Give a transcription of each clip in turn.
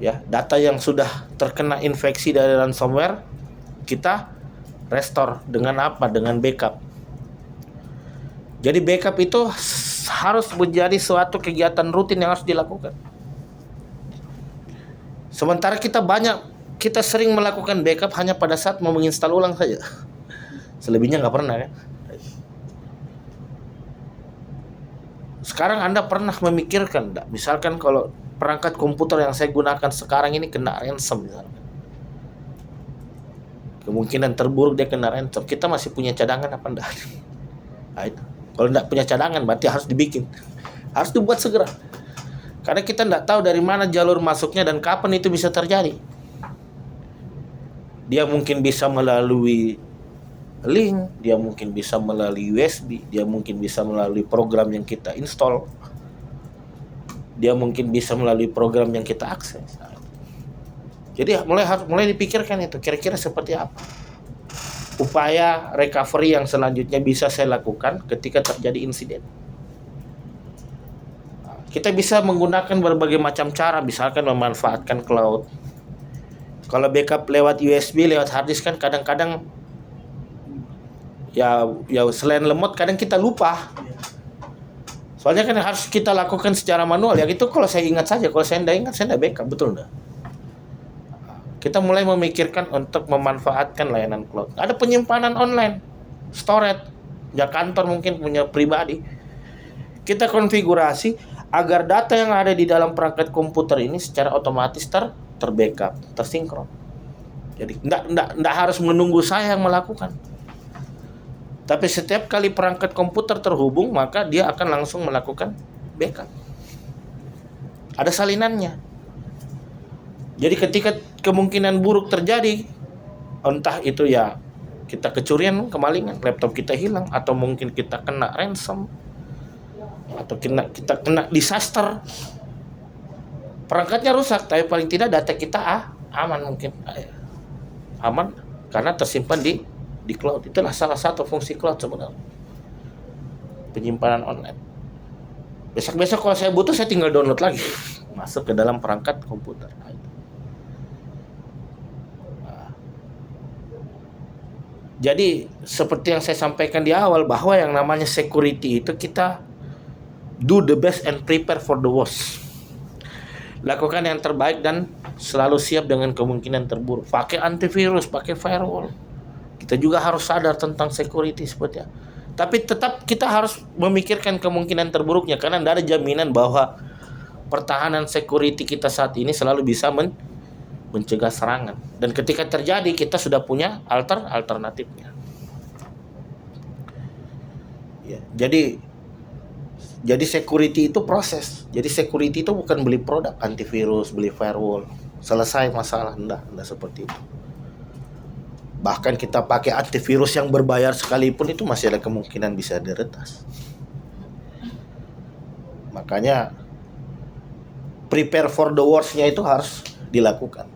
Ya, data yang sudah terkena infeksi dari ransomware kita restore dengan apa? Dengan backup. Jadi backup itu harus menjadi suatu kegiatan rutin yang harus dilakukan. Sementara kita sering melakukan backup hanya pada saat mau menginstal ulang saja. Selebihnya nggak pernah kan. Sekarang Anda pernah memikirkan enggak? Misalkan kalau perangkat komputer yang saya gunakan sekarang ini kena ransom misalkan. Kemungkinan terburuk dia kena ransom. Kita masih punya cadangan apa enggak? Nah, itu. Kalau enggak punya cadangan berarti harus dibikin. Harus dibuat segera. Karena kita enggak tahu dari mana jalur masuknya dan kapan itu bisa terjadi. Dia mungkin bisa melalui link, dia mungkin bisa melalui USB, dia mungkin bisa melalui program yang kita install, dia mungkin bisa melalui program yang kita akses. Jadi mulai dipikirkan itu kira-kira seperti apa upaya recovery yang selanjutnya bisa saya lakukan ketika terjadi insiden. Kita bisa menggunakan berbagai macam cara, misalkan memanfaatkan cloud. Kalau backup lewat USB, lewat hard disk kan kadang-kadang ya selain lemot kadang kita lupa. Soalnya kan harus kita lakukan secara manual. Ya itu kalau saya ingat saja, kalau saya tidak ingat saya tidak backup, betul enggak? Kita mulai memikirkan untuk memanfaatkan layanan cloud. Ada penyimpanan online, storage, ya kantor mungkin punya pribadi. Kita konfigurasi agar data yang ada di dalam perangkat komputer ini secara otomatis terbackup, tersinkron. Jadi enggak harus menunggu saya yang melakukan. Tapi setiap kali perangkat komputer terhubung, maka dia akan langsung melakukan backup. Ada salinannya. Jadi ketika kemungkinan buruk terjadi, entah itu ya kita kecurian, kemalingan, laptop kita hilang, atau mungkin kita kena ransom, atau kita kena disaster, perangkatnya rusak, tapi paling tidak data kita aman mungkin. Aman karena tersimpan di cloud. Itulah salah satu fungsi cloud sebenarnya, penyimpanan online. Besok kalau saya butuh saya tinggal download lagi masuk ke dalam perangkat komputer. Jadi seperti yang saya sampaikan di awal, bahwa yang namanya security itu kita do the best and prepare for the worst. Lakukan yang terbaik dan selalu siap dengan kemungkinan terburuk. Pakai antivirus, pakai firewall. Kita juga harus sadar tentang security seperti itu. Tapi tetap kita harus memikirkan kemungkinan terburuknya, karena tidak ada jaminan bahwa pertahanan security kita saat ini selalu bisa mencegah serangan. Dan ketika terjadi kita sudah punya alternatifnya. Ya, jadi security itu proses. Jadi security itu bukan beli produk antivirus, beli firewall, selesai masalah. Enggak seperti itu. Bahkan kita pakai antivirus yang berbayar sekalipun itu masih ada kemungkinan bisa diretas. Makanya prepare for the worst-nya itu harus dilakukan.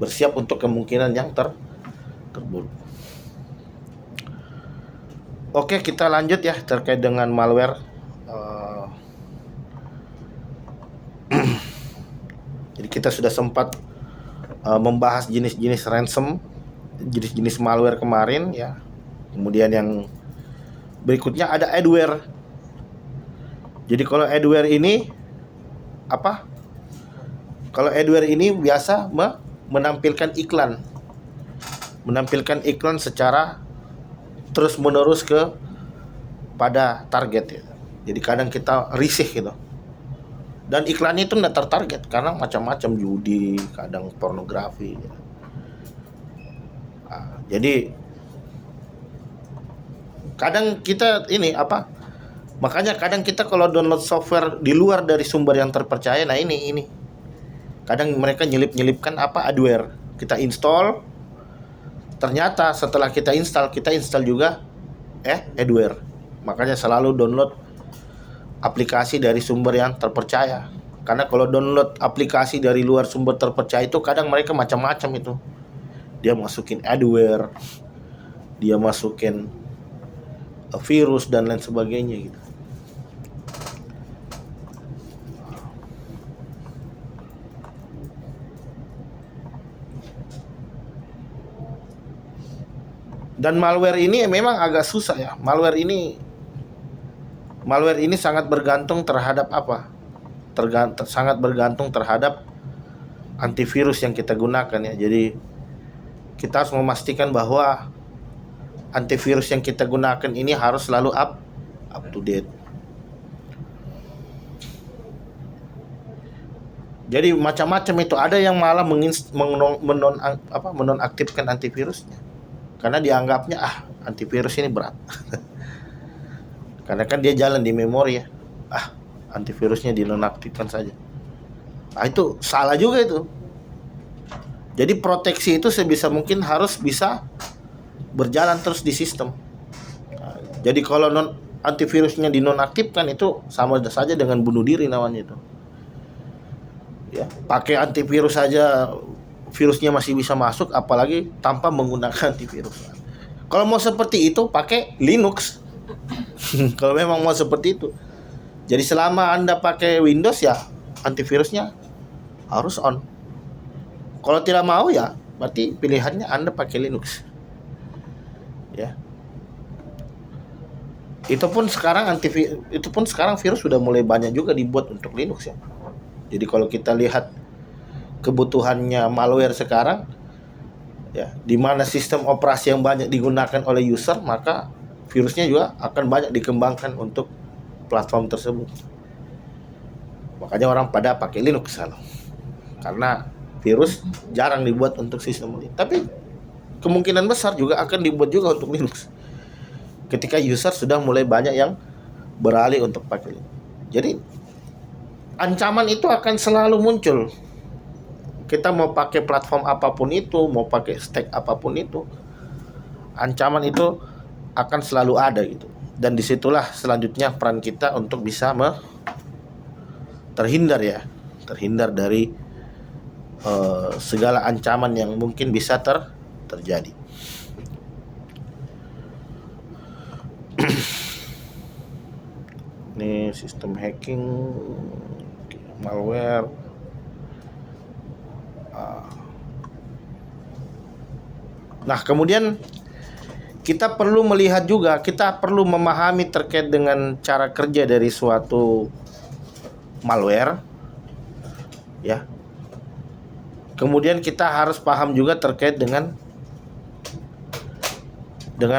Bersiap untuk kemungkinan yang terburuk. Oke, kita lanjut ya terkait dengan malware. Jadi kita sudah sempat membahas jenis-jenis ransom, jenis-jenis malware kemarin ya. Kemudian yang berikutnya ada adware. Jadi kalau adware ini apa? Kalau adware ini biasa menampilkan iklan. Menampilkan iklan secara terus-menerus pada target ya. Jadi kadang kita risih gitu. Dan iklannya itu tidak tertarget karena macam-macam, judi, kadang pornografi ya. Jadi kadang kita ini apa? Makanya kadang kita kalau download software di luar dari sumber yang terpercaya, nah ini. Kadang mereka nyelip-nyelipkan adware. Kita install, ternyata setelah kita install juga adware. Makanya selalu download aplikasi dari sumber yang terpercaya. Karena kalau download aplikasi dari luar sumber terpercaya itu kadang mereka macam-macam itu. Dia masukin adware, dia masukin virus dan lain sebagainya gitu. Dan malware ini memang agak susah ya. Malware ini sangat bergantung terhadap apa? Sangat bergantung terhadap antivirus yang kita gunakan ya. Jadi kita harus memastikan bahwa antivirus yang kita gunakan ini harus selalu up to date. Jadi macam-macam itu, ada yang malah menonaktifkan antivirusnya karena dianggapnya antivirus ini berat. Karena kan dia jalan di memori ya. Antivirusnya dinonaktifkan saja. Itu salah juga itu. Jadi proteksi itu sebisa mungkin harus bisa berjalan terus di sistem. Jadi kalau antivirusnya dinonaktifkan itu sama saja dengan bunuh diri namanya itu. Ya, pakai antivirus saja virusnya masih bisa masuk, apalagi tanpa menggunakan antivirus. Kalau mau seperti itu pakai Linux. Kalau memang mau seperti itu. Jadi selama Anda pakai Windows ya antivirusnya harus on. Kalau tidak mau ya berarti pilihannya Anda pakai Linux. Ya. Itu pun sekarang virus sudah mulai banyak juga dibuat untuk Linux ya. Jadi kalau kita lihat kebutuhannya malware sekarang ya, di mana sistem operasi yang banyak digunakan oleh user, maka virusnya juga akan banyak dikembangkan untuk platform tersebut. Makanya orang pada pakai Linux karena virus jarang dibuat untuk sistem ini. Tapi kemungkinan besar juga akan dibuat juga untuk Linux ketika user sudah mulai banyak yang beralih untuk pakai Linux. Jadi ancaman itu akan selalu muncul. Kita mau pakai platform apapun itu, mau pakai stack apapun itu, ancaman itu akan selalu ada gitu. Dan disitulah selanjutnya peran kita untuk bisa terhindar dari segala ancaman yang mungkin bisa terjadi. Ini sistem hacking, malware. Nah, kemudian kita perlu melihat juga, kita perlu memahami terkait dengan cara kerja dari suatu malware, ya. Kemudian kita harus paham juga terkait dengan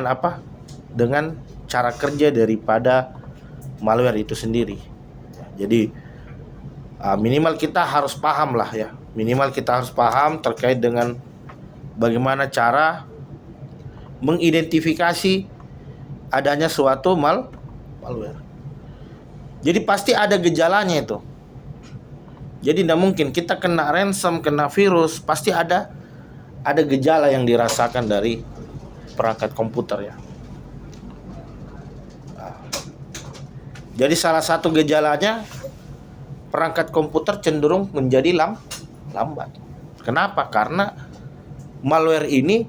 apa? Dengan cara kerja daripada malware itu sendiri. Jadi minimal kita harus paham lah ya. Minimal kita harus paham terkait dengan bagaimana cara mengidentifikasi adanya suatu malware. Jadi pasti ada gejalanya itu. Jadi tidak mungkin kita kena ransom, kena virus, pasti ada gejala yang dirasakan dari perangkat komputer ya. Jadi salah satu gejalanya perangkat komputer cenderung menjadi lambat. Kenapa? Karena malware ini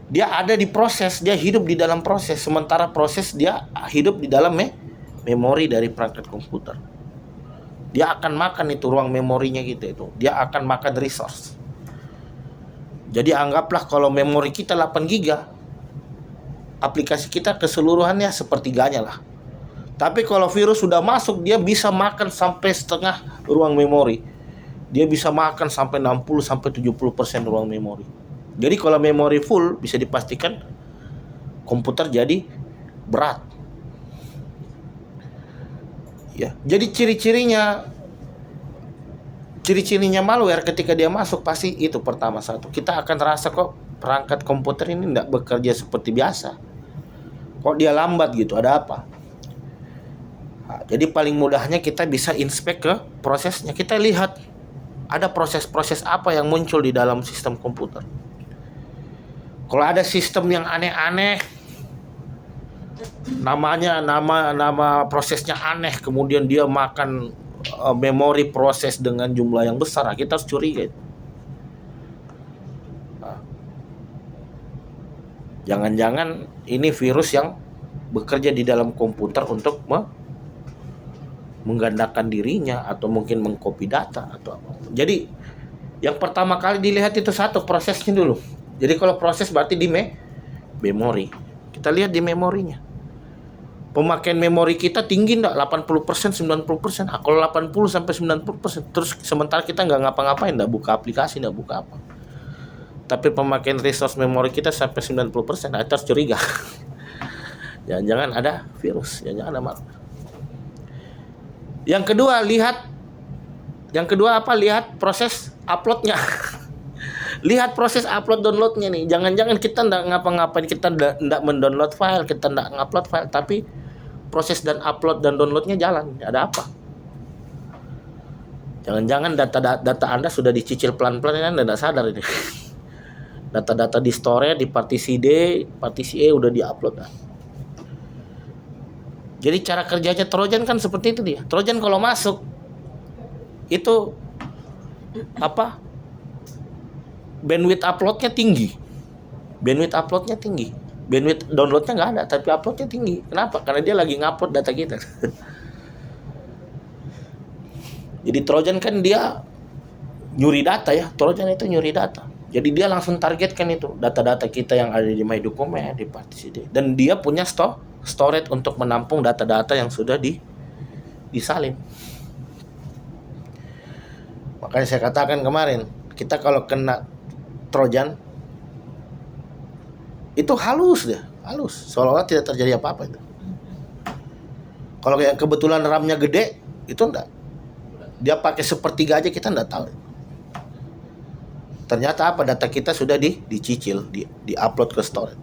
dia ada di proses, dia hidup di dalam proses, sementara proses dia hidup di dalam memori dari perangkat komputer. Dia akan makan itu ruang memorinya gitu itu. Dia akan makan resource. Jadi anggaplah kalau memori kita 8 GB, aplikasi kita keseluruhannya sepertiganya lah. Tapi kalau virus sudah masuk, dia bisa makan sampai setengah ruang memori. Dia bisa makan sampai 60-70% ruang memori. Jadi kalau memori full, bisa dipastikan komputer jadi berat. Ya, jadi ciri-cirinya malware ketika dia masuk pasti itu pertama satu. Kita akan rasa kok perangkat komputer ini tidak bekerja seperti biasa. Kok dia lambat gitu, ada apa? Nah, jadi paling mudahnya kita bisa inspek ke prosesnya. Kita lihat ada proses-proses apa yang muncul di dalam sistem komputer. Kalau ada sistem yang aneh-aneh, nama prosesnya aneh, kemudian dia makan memori proses dengan jumlah yang besar, kita harus curiga itu. Nah, jangan-jangan ini virus yang bekerja di dalam komputer untuk menggandakan dirinya atau mungkin mengcopy data atau apa. Jadi yang pertama kali dilihat itu satu prosesnya dulu. Jadi kalau proses berarti di memori. Kita lihat di memorinya. Pemakaian memori kita tinggi enggak? 80%, 90%. Kalau 80 sampai 90%, terus sementara kita nggak ngapa-ngapain, nggak buka aplikasi, nggak buka apa. Tapi pemakaian resource memori kita sampai 90%, itu harus curiga. Jangan-jangan ada virus, jangan-jangan ada malware. Yang kedua apa? Lihat proses uploadnya. Lihat proses upload downloadnya nih. Jangan-jangan kita nggak ngapa-ngapain, kita nggak mendownload file, kita nggak ngupload file, tapi proses dan upload dan downloadnya jalan. Ada apa? Jangan-jangan data Anda sudah dicicil pelan-pelan, Anda nggak sadar ini. Data-data di store, di partisi D, partisi E udah diupload. Jadi cara kerjanya Trojan kan seperti itu dia. Trojan kalau masuk itu apa? Bandwidth uploadnya tinggi. Bandwidth downloadnya nggak ada, tapi uploadnya tinggi. Kenapa? Karena dia lagi ngupload data kita. Jadi Trojan kan dia nyuri data ya. Trojan itu nyuri data. Jadi dia langsung targetkan itu data-data kita yang ada di My Document, di partisi D. Dan dia punya storage untuk menampung data-data yang sudah disalin. Makanya saya katakan kemarin, kita kalau kena Trojan itu halus, seolah-olah tidak terjadi apa-apa itu. Kalau yang kebetulan RAM-nya gede, itu enggak. Dia pakai sepertiga aja kita enggak tahu. Ternyata apa? Data kita sudah dicicil, di-upload ke storage.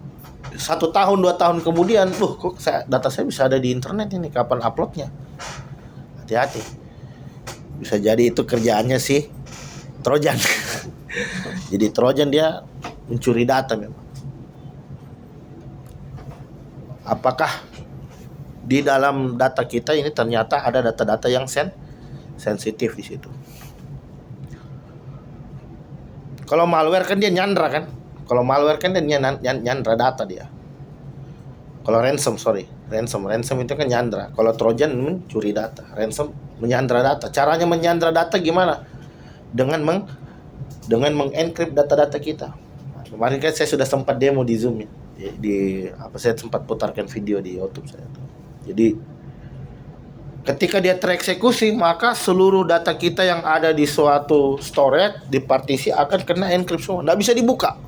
1 tahun, 2 tahun kemudian, kok data saya bisa ada di internet ini, kapan uploadnya? Hati-hati. Bisa jadi itu kerjaannya si Trojan. Jadi Trojan dia mencuri data memang. Apakah di dalam data kita ini ternyata ada data-data yang sensitif di situ? Kalau malware kan dia nyandra kan? Nyandra data dia. Kalau ransom itu kan nyandra. Kalau Trojan mencuri data, ransom menyandra data. Caranya menyandra data gimana? Dengan mengencrypt data-data kita. Kemarin kan saya sudah sempat demo di Zoom ya. Saya sempat putarkan video di YouTube saya. Jadi ketika dia tereksekusi, maka seluruh data kita yang ada di suatu storage, di partisi akan kena encrypt semua. Nggak bisa dibuka.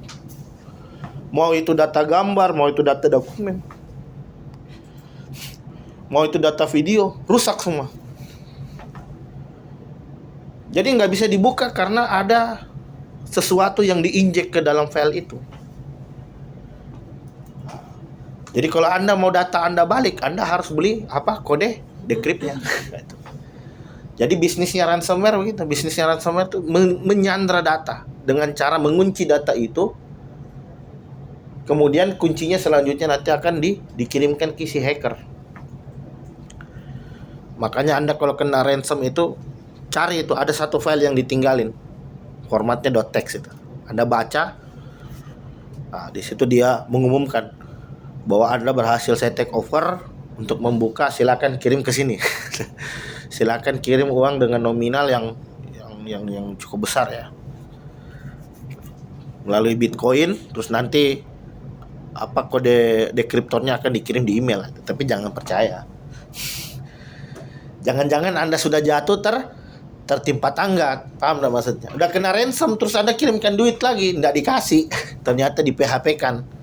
Mau itu data gambar, mau itu data dokumen, mau itu data video, rusak semua. Jadi nggak bisa dibuka karena ada sesuatu yang diinjek ke dalam file itu. Jadi kalau Anda mau data Anda balik, Anda harus beli kode decryptnya. Jadi bisnisnya ransomware begitu. Bisnisnya ransomware itu menyandra data dengan cara mengunci data itu. Kemudian kuncinya selanjutnya nanti akan dikirimkan ke si hacker. Makanya Anda kalau kena ransom itu cari itu ada satu file yang ditinggalin. Formatnya .txt itu. Anda baca. Nah, di situ dia mengumumkan bahwa Anda berhasil saya take over untuk membuka, silakan kirim ke sini. Silakan kirim uang dengan nominal yang cukup besar ya. Melalui Bitcoin, terus nanti kode dekriptornya akan dikirim di email. Tapi jangan percaya. Jangan-jangan Anda sudah jatuh tertimpa tangga, paham nggak maksudnya? Udah kena ransom terus Anda kirimkan duit lagi, nggak dikasih, ternyata di PHP-kan.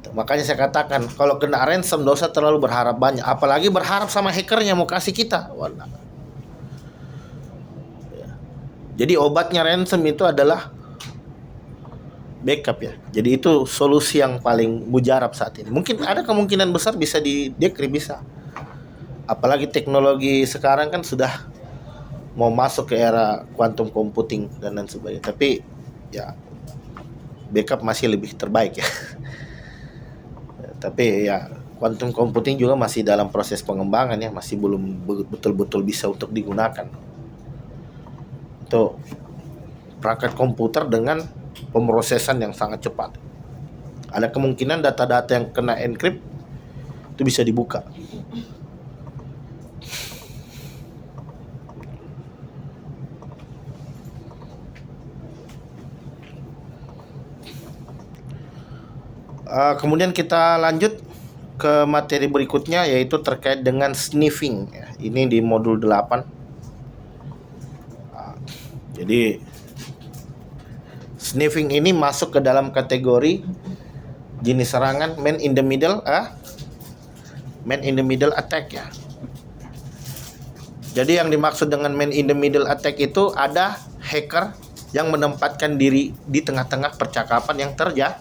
Makanya saya katakan kalau kena ransom nggak usah terlalu berharap banyak, apalagi berharap sama hackernya mau kasih kita. Jadi obatnya ransom itu adalah backup ya. Jadi itu solusi yang paling mujarab saat ini. Mungkin ada kemungkinan besar bisa di-decrypt, bisa. Apalagi teknologi sekarang kan sudah mau masuk ke era quantum computing dan lain sebagainya. Tapi ya backup masih lebih terbaik ya. Tapi ya quantum computing juga masih dalam proses pengembangan ya, masih belum betul-betul bisa untuk digunakan. Itu perangkat komputer dengan pemrosesan yang sangat cepat. Ada kemungkinan data-data yang kena encrypt itu bisa dibuka. Kemudian kita lanjut ke materi berikutnya, yaitu terkait dengan sniffing. Ini di modul 8. Jadi sniffing ini masuk ke dalam kategori jenis serangan man in the middle attack ya. Jadi yang dimaksud dengan man in the middle attack itu ada hacker yang menempatkan diri di tengah-tengah percakapan yang terjadi.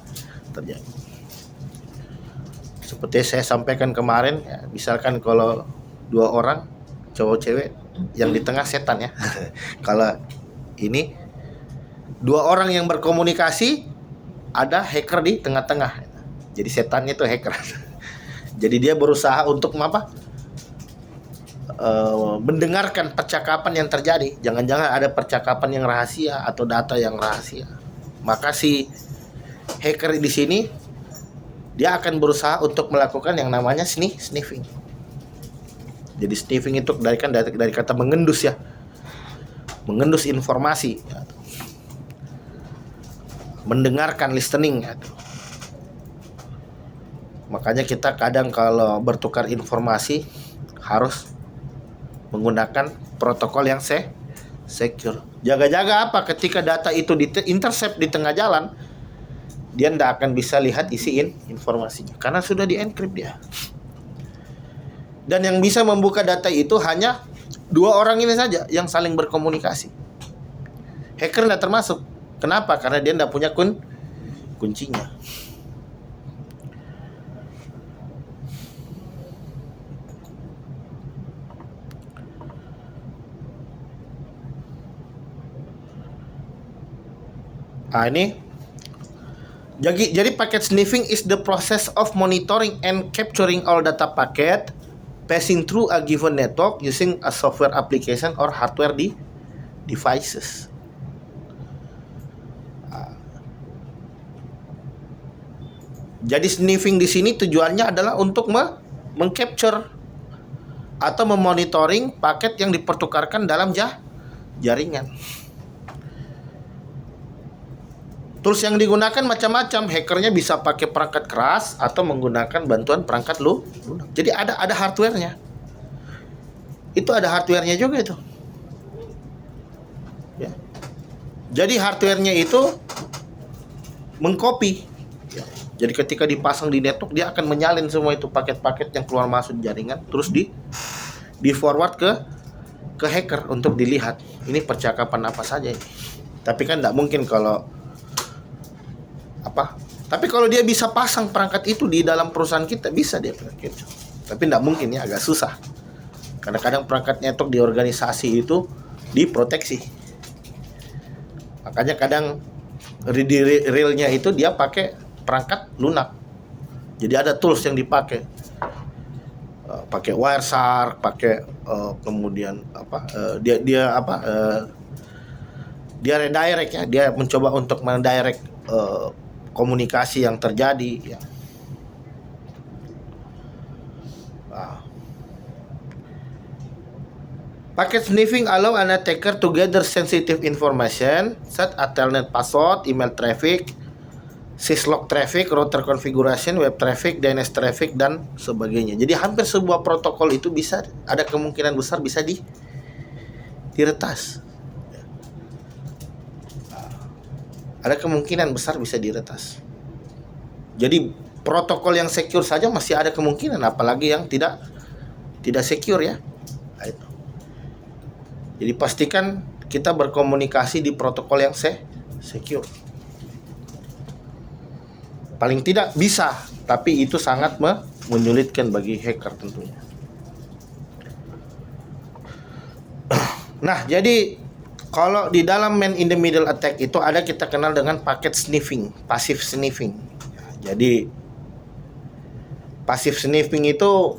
Seperti saya sampaikan kemarin ya, misalkan kalau 2 orang cowok cewek, yang di tengah setan ya. Kalau ini 2 orang yang berkomunikasi, ada hacker di tengah-tengah. Jadi setannya itu hacker. Jadi dia berusaha untuk mendengarkan percakapan yang terjadi. Jangan-jangan ada percakapan yang rahasia atau data yang rahasia. Maka si hacker di sini dia akan berusaha untuk melakukan yang namanya sniffing. Jadi sniffing itu dari kata mengendus ya. Mengendus informasi. Mendengarkan, listening ya. Makanya kita kadang kalau bertukar informasi harus menggunakan protokol yang secure. Jaga-jaga apa? Ketika data itu intercept di tengah jalan, dia tidak akan bisa lihat isi informasinya karena sudah di-encrypt dia. Dan yang bisa membuka data itu hanya 2 orang ini saja yang saling berkomunikasi. Hacker tidak termasuk. Kenapa? Karena dia tidak punya kuncinya. Ini jadi packet sniffing is the process of monitoring and capturing all data packet passing through a given network using a software application or hardware devices. Jadi sniffing di sini tujuannya adalah untuk mengcapture atau memonitoring paket yang dipertukarkan dalam jaringan. Tools yang digunakan macam-macam. Hackernya bisa pakai perangkat keras atau menggunakan bantuan perangkat lunak. Jadi ada hardware-nya. Itu ada hardware-nya juga itu. Ya. Jadi hardware-nya itu mengcopy. Ya. Jadi ketika dipasang di network, dia akan menyalin semua itu paket-paket yang keluar masuk jaringan, terus di forward ke hacker untuk dilihat ini percakapan apa saja ini. Tapi kan tidak mungkin kalau tapi kalau dia bisa pasang perangkat itu di dalam perusahaan kita, bisa dia pakai. Tapi tidak mungkin ya, agak susah. Karena kadang perangkat network di organisasi itu diproteksi. Makanya kadang di realnya itu dia pakai perangkat lunak. Jadi ada tools yang dipakai. Pakai Wireshark, pakai kemudian dia redirect ya, dia mencoba untuk mendirect komunikasi yang terjadi ya. Packet sniffing allow an attacker to gather sensitive information such as telnet password, email traffic, syslog traffic, router configuration, web traffic, DNS traffic dan sebagainya. Jadi hampir sebuah protokol itu bisa ada kemungkinan besar bisa diretas. Ada kemungkinan besar bisa diretas. Jadi protokol yang secure saja masih ada kemungkinan, apalagi yang tidak secure ya. Jadi pastikan kita berkomunikasi di protokol yang secure. Paling tidak bisa, tapi itu sangat menyulitkan bagi hacker tentunya. Nah, jadi kalau di dalam man in the middle attack itu ada kita kenal dengan packet sniffing, passive sniffing. Jadi passive sniffing itu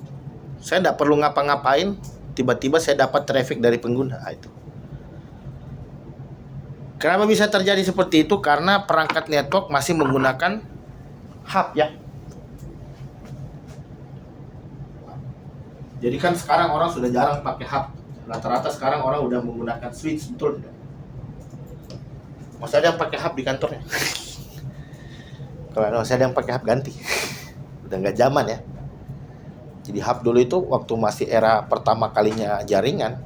saya tidak perlu ngapa-ngapain, tiba-tiba saya dapat traffic dari pengguna itu. Kenapa bisa terjadi seperti itu? Karena perangkat network masih menggunakan hub ya. Jadi kan sekarang orang sudah jarang pakai hub. Rata-rata sekarang orang udah menggunakan switch, betul tidak? Masih ada yang pakai hub di kantornya. Kalau saya ada yang pakai hub ganti. Udah nggak zaman ya. Jadi hub dulu itu waktu masih era pertama kalinya jaringan.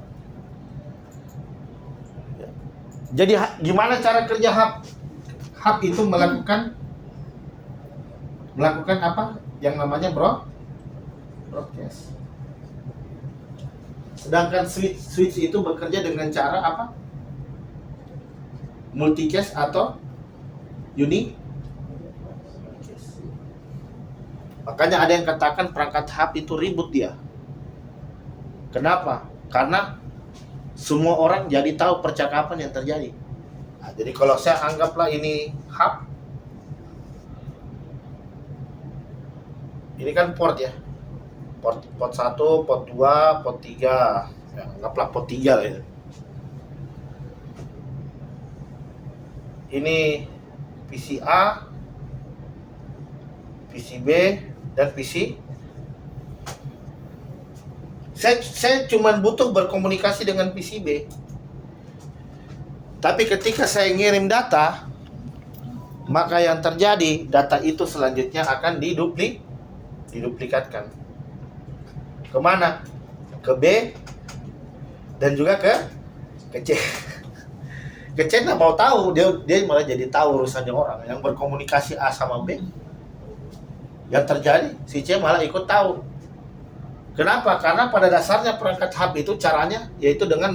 Jadi gimana cara kerja hub? Hub itu melakukan apa? Yang namanya broadcast. Sedangkan switch itu bekerja dengan cara apa? Multicast atau unicast. Makanya ada yang katakan perangkat hub itu ribut dia. Kenapa? Karena semua orang jadi tahu percakapan yang terjadi. Nah, jadi kalau saya anggaplah ini hub, ini kan port ya, port 1, port 2, port 3, ya, anggaplah port 3 lah ya. Ini PC A, PC B, dan PC. Saya cuma butuh berkomunikasi dengan PC B. Tapi ketika saya ngirim data, maka yang terjadi, data itu selanjutnya akan diduplikatkan. Kemana? Ke B dan juga ke C. Ke C nggak mau tahu, dia malah jadi tahu urusannya orang. Yang berkomunikasi A sama B, yang terjadi si C malah ikut tahu. Kenapa? Karena pada dasarnya perangkat hub itu caranya yaitu dengan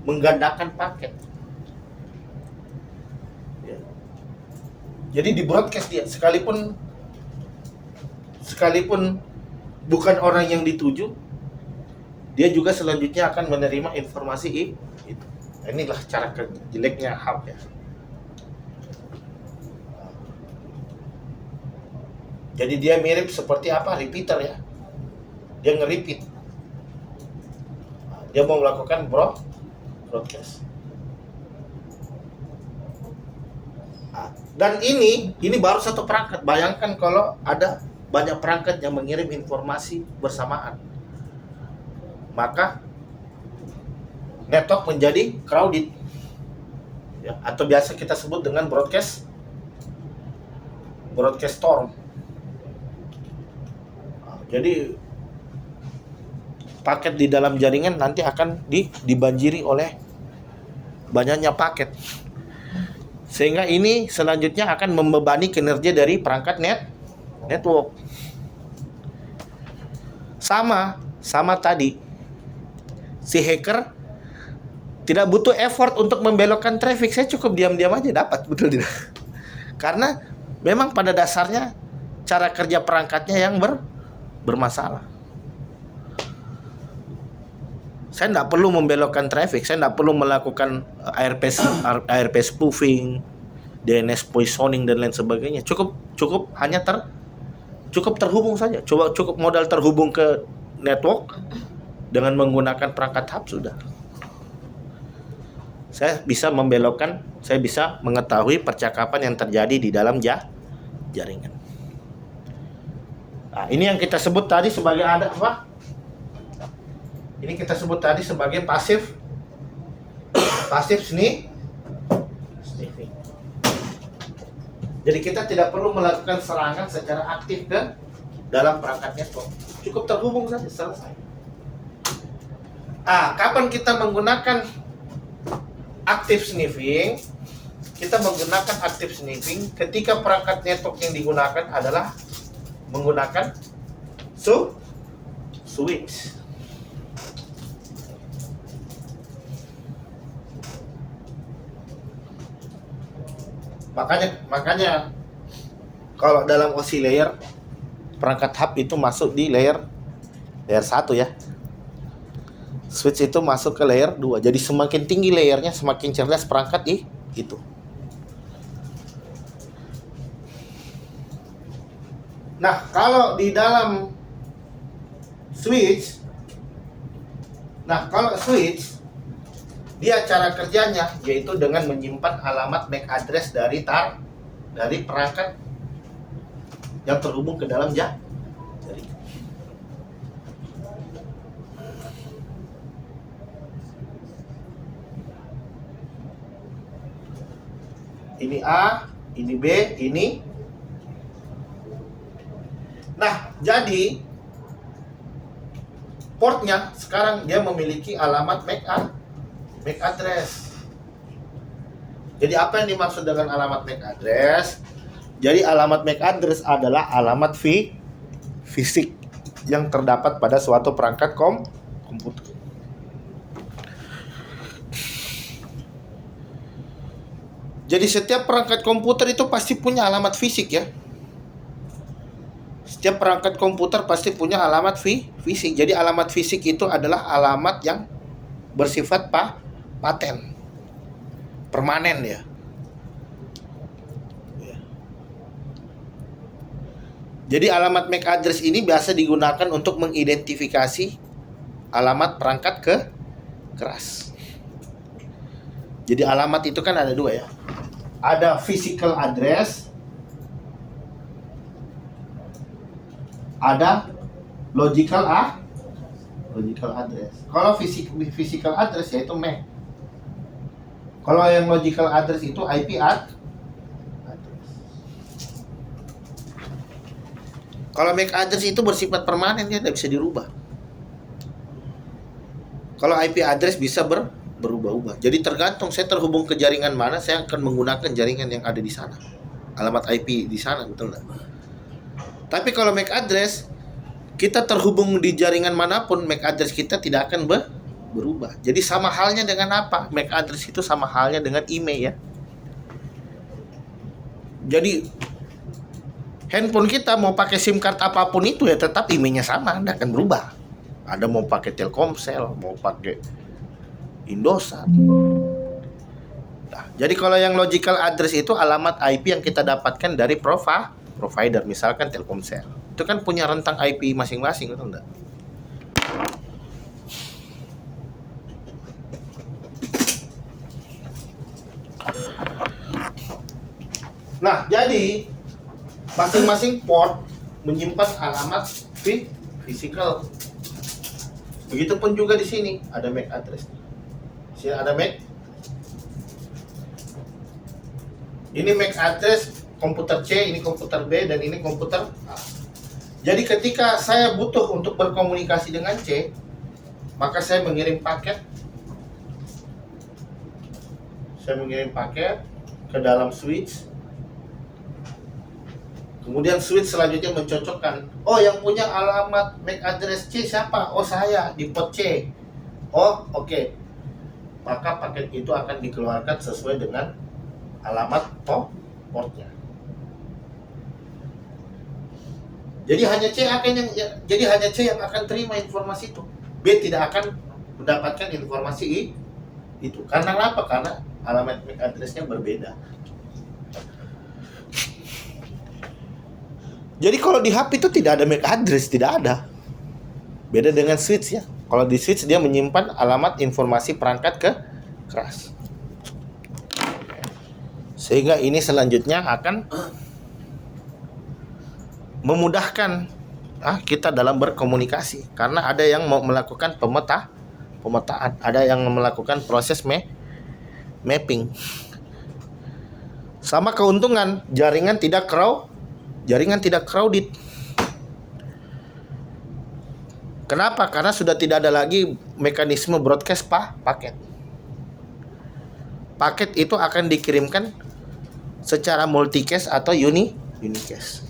menggandakan paket. Ya. Jadi di broadcast dia sekalipun bukan orang yang dituju, dia juga selanjutnya akan menerima informasi itu. Inilah cara jeleknya hub ya. Jadi dia mirip seperti apa? Repeater ya. Dia nge-repeat. Dia mau melakukan broadcast. Dan ini baru satu perangkat. Bayangkan kalau ada banyak perangkat yang mengirim informasi bersamaan. Maka network menjadi crowded. Ya, atau biasa kita sebut dengan broadcast storm. Jadi paket di dalam jaringan nanti akan dibanjiri oleh banyaknya paket. Sehingga ini selanjutnya akan membebani kinerja dari perangkat network. Sama tadi. Si hacker tidak butuh effort untuk membelokkan traffic. Saya cukup diam-diam aja dapat, betul tidak? Karena memang pada dasarnya cara kerja perangkatnya yang bermasalah. Saya tidak perlu membelokkan traffic, saya tidak perlu melakukan ARP spoofing, DNS poisoning dan lain sebagainya. Cukup hanya terhubung saja. Cukup modal terhubung ke network dengan menggunakan perangkat hub sudah. Saya bisa membelokkan, saya bisa mengetahui percakapan yang terjadi di dalam jaringan. Nah, ini yang kita sebut tadi sebagai ada apa? Ini kita sebut tadi sebagai pasif sniffing. Jadi kita tidak perlu melakukan serangan secara aktif ke dalam perangkat network. Cukup terhubung saja, selesai. Kapan kita menggunakan active sniffing? Kita menggunakan active sniffing ketika perangkat network yang digunakan adalah menggunakan switch. Makanya kalau dalam OSI layer perangkat hub itu masuk di layer 1 ya. Switch itu masuk ke layer 2. Jadi semakin tinggi layernya semakin cerdas perangkat itu. Nah, kalau di dalam switch dia cara kerjanya yaitu dengan menyimpan alamat MAC address dari perangkat yang terhubung ke dalam jaringan. Ini A, ini B, ini Nah, jadi portnya sekarang dia memiliki alamat MAC address. Jadi apa yang dimaksud dengan alamat MAC address? Jadi alamat MAC address adalah alamat fisik yang terdapat pada suatu perangkat komputer. Jadi setiap perangkat komputer itu pasti punya alamat fisik ya. Setiap perangkat komputer pasti punya alamat fisik. Jadi alamat fisik itu adalah alamat yang bersifat paten, permanen ya. Jadi alamat MAC address ini biasa digunakan untuk mengidentifikasi alamat perangkat keras. Jadi alamat itu kan ada dua ya. Ada physical address, ada logical address. Kalau physical address yaitu MAC. Kalau yang logical address itu IP address. Kalau MAC address itu bersifat permanen, dia tidak bisa dirubah. Kalau IP address bisa berubah-ubah. Jadi tergantung saya terhubung ke jaringan mana, saya akan menggunakan jaringan yang ada di sana. Alamat IP di sana, betul nggak? Tapi kalau MAC address, kita terhubung di jaringan manapun, MAC address kita tidak akan berubah. Jadi sama halnya dengan apa? MAC address itu sama halnya dengan email ya. Jadi handphone kita mau pakai SIM card apapun itu ya tetap emailnya sama, tidak akan berubah. Ada mau pakai Telkomsel, mau pakai Indosat. Nah, jadi kalau yang logical address itu alamat IP yang kita dapatkan dari provider, misalkan Telkomsel. Itu kan punya rentang IP masing-masing, betul enggak? Nah, jadi masing-masing port menyimpan alamat physical. Begitupun juga di sini ada MAC address. Di sini ada MAC. Ini MAC address komputer C, ini komputer B, dan ini komputer A. Jadi ketika saya butuh untuk berkomunikasi dengan C, maka saya mengirim paket. Saya mengirim paket ke dalam switch. Kemudian switch selanjutnya mencocokkan. Oh, yang punya alamat MAC address C siapa? Oh, saya di port C. Oh, oke. Maka paket itu akan dikeluarkan sesuai dengan alamat portnya. Jadi hanya C yang akan terima informasi itu. B tidak akan mendapatkan informasi itu. Karena apa? Karena alamat MAC address-nya berbeda. Jadi kalau di HP itu tidak ada MAC address, tidak ada. Beda dengan switch ya. Kalau di switch dia menyimpan alamat informasi perangkat keras. Sehingga ini selanjutnya akan memudahkan kita dalam berkomunikasi. Karena ada yang mau melakukan pemetaan, ada yang melakukan proses mapping. Sama keuntungan, jaringan tidak crowded. Kenapa? Karena sudah tidak ada lagi mekanisme broadcast paket. Paket itu akan dikirimkan secara multicast atau unicast.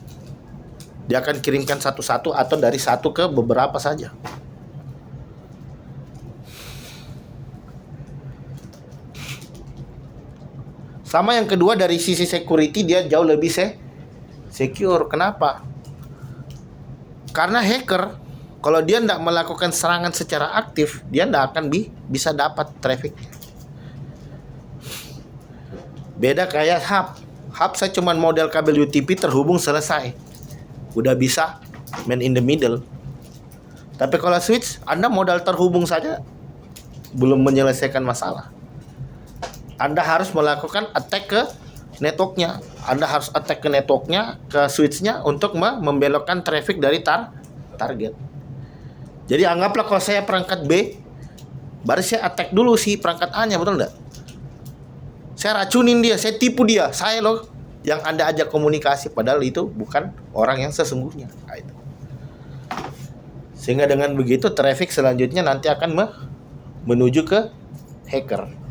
Dia akan kirimkan satu-satu atau dari satu ke beberapa saja. Sama yang kedua, dari sisi security dia jauh lebih secure. Kenapa? Karena hacker kalau dia tidak melakukan serangan secara aktif, dia tidak akan bisa dapat traffic. Beda kayak hub. Hub saya cuma model kabel UTP terhubung selesai. Udah bisa man in the middle. Tapi kalau switch, Anda modal terhubung saja belum menyelesaikan masalah. Anda harus melakukan attack ke networknya. Anda harus attack ke networknya, ke switchnya untuk membelokkan traffic dari target. Jadi anggaplah kalau saya perangkat B, baru saya attack dulu si perangkat A-nya, betul enggak? Saya racunin dia, saya tipu dia. Saya loh yang Anda ajak komunikasi padahal itu bukan orang yang sesungguhnya. Nah, itu. Sehingga dengan begitu traffic selanjutnya nanti akan menuju ke hacker.